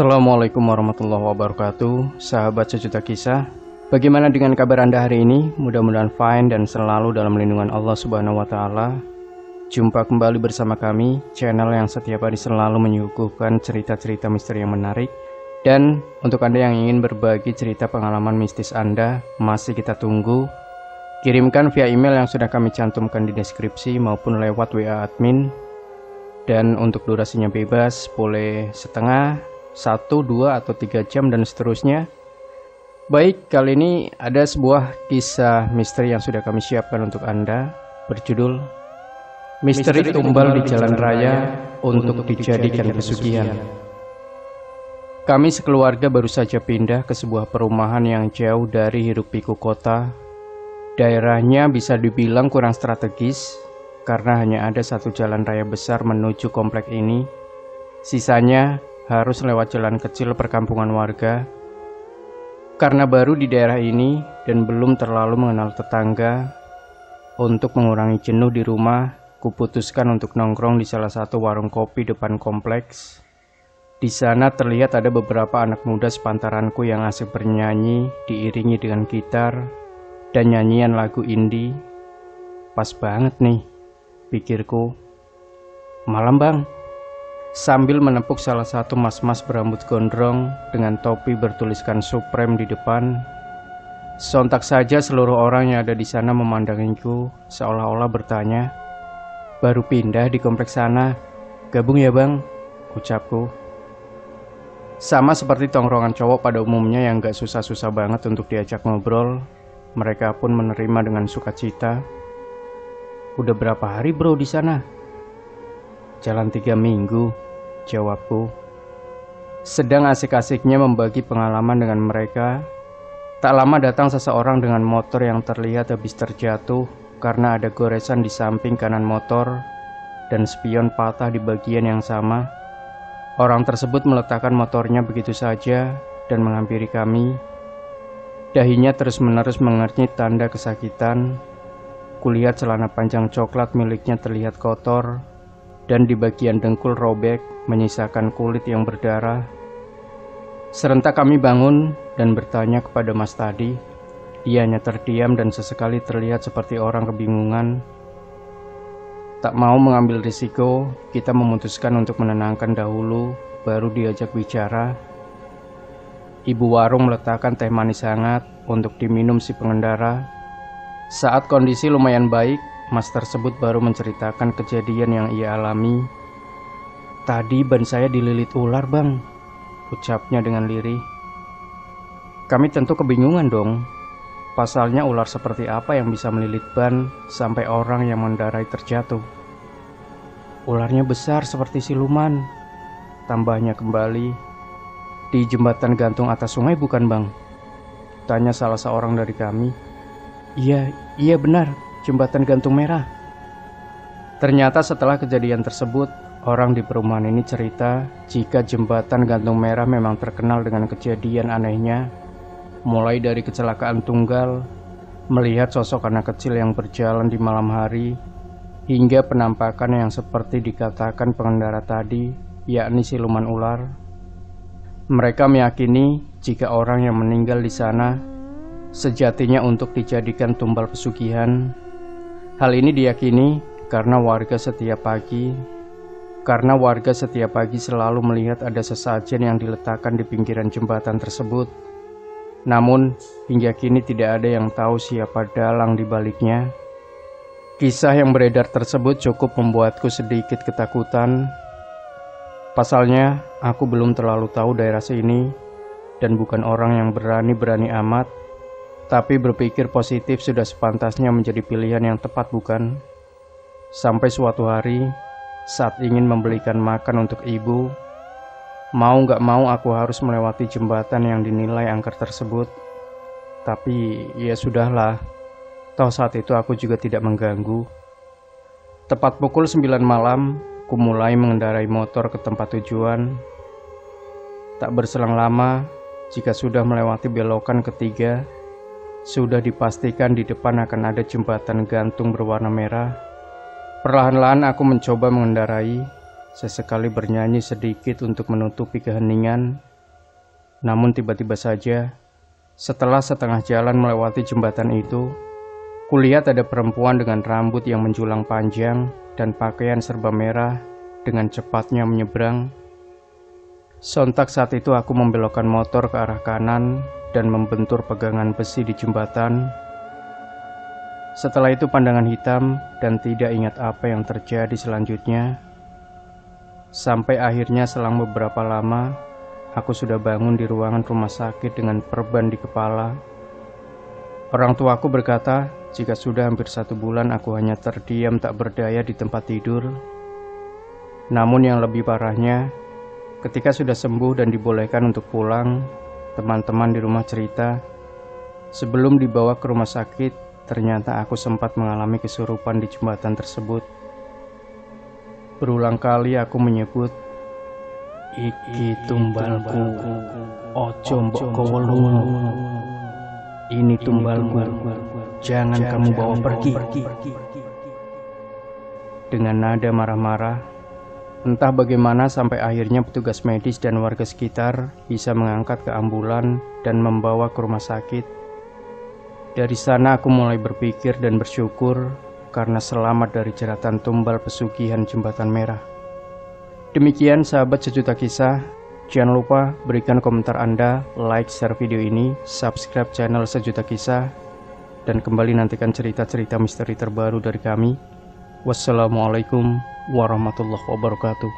Assalamualaikum warahmatullahi wabarakatuh, sahabat sejuta kisah. Bagaimana dengan kabar Anda hari ini? Mudah-mudahan fine dan selalu dalam lindungan Allah Subhanahu wa Ta'ala. Jumpa kembali bersama kami, channel yang setiap hari selalu menyuguhkan cerita-cerita misteri yang menarik. Dan untuk Anda yang ingin berbagi cerita pengalaman mistis Anda, masih kita tunggu. Kirimkan via email yang sudah kami cantumkan di deskripsi maupun lewat WA admin. Dan untuk durasinya bebas, boleh setengah, 1, 2, atau 3 jam dan seterusnya. Baik, kali ini ada sebuah kisah misteri yang sudah kami siapkan untuk Anda, berjudul Misteri Tumbal di Jalan Raya untuk Dijadikan Pesugihan. Kami sekeluarga baru saja pindah ke sebuah perumahan yang jauh dari hiruk-pikuk kota. Daerahnya bisa dibilang kurang strategis karena hanya ada satu jalan raya besar menuju komplek ini. Sisanya harus lewat jalan kecil perkampungan warga. Karena baru di daerah ini dan belum terlalu mengenal tetangga, untuk mengurangi jenuh di rumah, kuputuskan untuk nongkrong di salah satu warung kopi depan kompleks. Di sana terlihat ada beberapa anak muda sepantaranku yang asik bernyanyi, diiringi dengan gitar dan nyanyian lagu indie. Pas banget nih, pikirku. Malam bang, sambil menepuk salah satu mas-mas berambut gondrong dengan topi bertuliskan Supreme di depan. Sontak saja seluruh orang yang ada di sana memandangiku seolah-olah bertanya, "Baru pindah di kompleks sana, gabung ya bang?" ucapku. Sama seperti tongkrongan cowok pada umumnya yang gak susah-susah banget untuk diajak ngobrol, mereka pun menerima dengan sukacita. "Udah berapa hari bro di sana?" "Jalan 3 minggu, jawabku. Sedang asik-asiknya membagi pengalaman dengan mereka, tak lama datang seseorang dengan motor yang terlihat habis terjatuh karena ada goresan di samping kanan motor dan spion patah di bagian yang sama. Orang tersebut meletakkan motornya begitu saja dan menghampiri kami. Dahinya terus-menerus mengernyit tanda kesakitan. Kulihat celana panjang coklat miliknya terlihat kotor dan di bagian dengkul robek menyisakan kulit yang berdarah. Serentak kami bangun dan bertanya kepada mas tadi. Ia hanya terdiam dan sesekali terlihat seperti orang kebingungan. Tak mau mengambil risiko, kita memutuskan untuk menenangkan dahulu, baru diajak bicara. Ibu warung meletakkan teh manis hangat untuk diminum si pengendara. Saat kondisi lumayan baik, mas tersebut baru menceritakan kejadian yang ia alami. "Tadi ban saya dililit ular bang," ucapnya dengan lirih. Kami tentu kebingungan dong. Pasalnya ular seperti apa yang bisa melilit ban sampai orang yang mengendarai terjatuh? "Ularnya besar seperti siluman," tambahnya kembali. "Di jembatan gantung atas sungai bukan bang?" tanya salah seorang dari kami. Iya benar, jembatan gantung merah." Ternyata setelah kejadian tersebut, orang di perumahan ini cerita jika jembatan gantung merah memang terkenal dengan kejadian anehnya. Mulai dari kecelakaan tunggal, melihat sosok anak kecil yang berjalan di malam hari, hingga penampakan yang seperti dikatakan pengendara tadi, yakni siluman ular. Mereka meyakini jika orang yang meninggal di sana sejatinya untuk dijadikan tumbal pesugihan. Hal ini diyakini karena warga setiap pagi selalu melihat ada sesajen yang diletakkan di pinggiran jembatan tersebut. Namun hingga kini tidak ada yang tahu siapa dalang di baliknya. Kisah yang beredar tersebut cukup membuatku sedikit ketakutan. Pasalnya aku belum terlalu tahu daerah sini dan bukan orang yang berani-berani amat. Tapi berpikir positif sudah sepantasnya menjadi pilihan yang tepat, bukan? Sampai suatu hari, saat ingin membelikan makan untuk ibu, mau gak mau aku harus melewati jembatan yang dinilai angker tersebut. Tapi ya sudahlah, toh saat itu aku juga tidak mengganggu. Tepat pukul 9 malam, ku mulai mengendarai motor ke tempat tujuan. Tak berselang lama, jika sudah melewati belokan ketiga, sudah dipastikan di depan akan ada jembatan gantung berwarna merah. Perlahan-lahan aku mencoba mengendarai, sesekali bernyanyi sedikit untuk menutupi keheningan Namun tiba-tiba saja, setelah setengah jalan melewati jembatan itu, kulihat ada perempuan dengan rambut yang menjulang panjang dan pakaian serba merah dengan cepatnya menyeberang. Sontak saat itu aku membelokkan motor ke arah kanan dan membentur pegangan besi di jembatan. Setelah itu pandangan hitam dan tidak ingat apa yang terjadi selanjutnya. Sampai akhirnya selang beberapa lama, aku sudah bangun di ruangan rumah sakit dengan perban di kepala. Orang tuaku berkata, jika sudah hampir 1 bulan aku hanya terdiam tak berdaya di tempat tidur. Namun yang lebih parahnya, ketika sudah sembuh dan dibolehkan untuk pulang, teman-teman di rumah cerita, sebelum dibawa ke rumah sakit, ternyata aku sempat mengalami kesurupan di jembatan tersebut. Berulang kali aku menyebut, "Iki tumbalku, ojo mbok kowe lunga. Ini tumbalku, jangan kamu bawa pergi." Dengan nada marah-marah, entah bagaimana sampai akhirnya petugas medis dan warga sekitar bisa mengangkat ke ambulan dan membawa ke rumah sakit. Dari sana aku mulai berpikir dan bersyukur karena selamat dari jeratan tumbal pesugihan Jembatan Merah. Demikian sahabat sejuta kisah, jangan lupa berikan komentar Anda, like, share video ini, subscribe channel Sejuta Kisah, dan kembali nantikan cerita-cerita misteri terbaru dari kami. Wassalamualaikum warahmatullahi wabarakatuh.